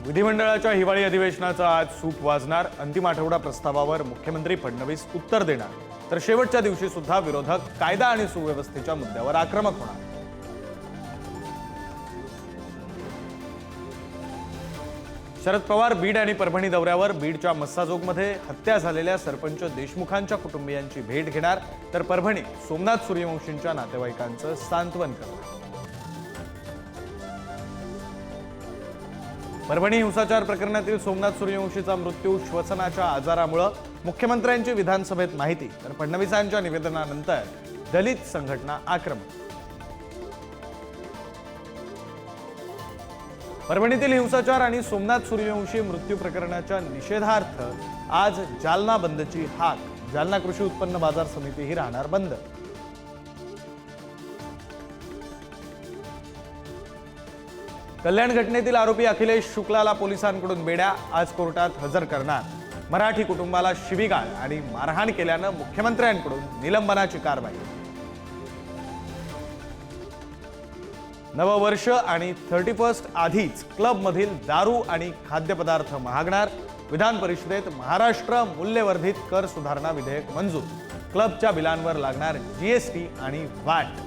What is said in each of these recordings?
विधिमंडळाच्या हिवाळी अधिवेशनाचा आज सूप वाजणार। अंतिम आठवडा प्रस्तावावर मुख्यमंत्री फडणवीस उत्तर देणार, तर शेवटच्या दिवशी सुद्धा विरोधक कायदा आणि सुव्यवस्थेच्या मुद्द्यावर आक्रमक होणार। शरद पवार बीड आणि परभणी दौऱ्यावर। बीडच्या मस्साजोगमध्ये हत्या झालेल्या सरपंच देशमुखांच्या कुटुंबियांची भेट घेणार, तर परभणीत सोमनाथ सूर्यवंशींच्या नातेवाईकांचं सांत्वन करणार। परभणी हिंसाचार प्रकरणातील सोमनाथ सूर्यवंशीचा मृत्यू श्वसनाच्या आजारामुळे। मुख्यमंत्र्यांची विधानसभेत माहिती, तर फडणवीसांच्या निवेदनानंतर दलित संघटना आक्रमक। परभणीतील हिंसाचार आणि सोमनाथ सूर्यवंशी मृत्यू प्रकरणाच्या निषेधार्थ आज जालना बंदची हाक। जालना कृषी उत्पन्न बाजार समितीही राहणार बंद। कल्याण घटनेतील आरोपी अखिलेश शुक्लाला पोलिसांकडून बेड्या। आज कोर्टात हजर करणार। मराठी कुटुंबाला शिवीगाळ आणि मारहाण केल्यानं मुख्यमंत्र्यांकडून निलंबनाची कारवाई। नववर्ष आणि 31 आधीच क्लबमधील दारू आणि खाद्यपदार्थ महागणार। विधान परिषदेत महाराष्ट्र मूल्यवर्धित कर सुधारणा विधेयक मंजूर। क्लबच्या बिलांवर लागणार जीएसटी आणि वॅट।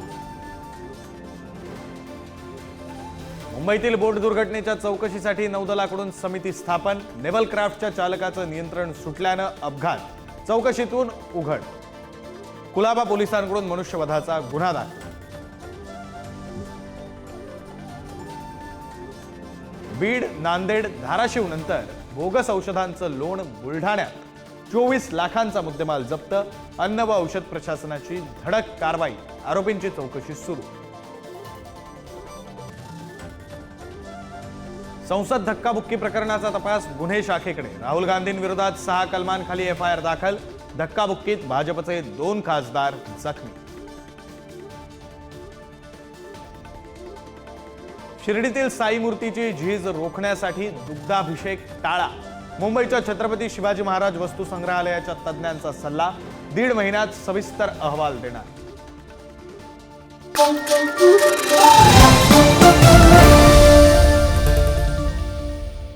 मुंबईतील बोट दुर्घटनेच्या चौकशीसाठी नौदलाकडून समिती स्थापन। नेव्हल क्राफ्टच्या चालकाचं नियंत्रण सुटल्यानं अपघात। चौकशीतून उघड। कुलाबा पोलिसांकडून मनुष्यवधाचा गुन्हा दाखल। बीड, नांदेड, धाराशिव नंतर बोगस औषधांचं लोण बुलढाण्यात। 24 लाखांचा मुद्देमाल जप्त। अन्न व औषध प्रशासनाची धडक कारवाई। आरोपींची चौकशी सुरू। संसद धक्काबुक्की प्रकरणाचा तपास गुन्हे शाखेकडे। राहुल गांधींविरोधात 6 कलमांखाली एफआयआर दाखल। धक्काबुक्कीत भाजपचे 2 खासदार जखमी। शिर्डीतील साई मूर्तीची झीज रोखण्यासाठी दुग्धाभिषेक टाळा। मुंबईच्या छत्रपती शिवाजी महाराज वस्तू संग्रहालयाच्या तज्ञांचा सल्ला। 1.5 महिन्यात सविस्तर अहवाल देणार।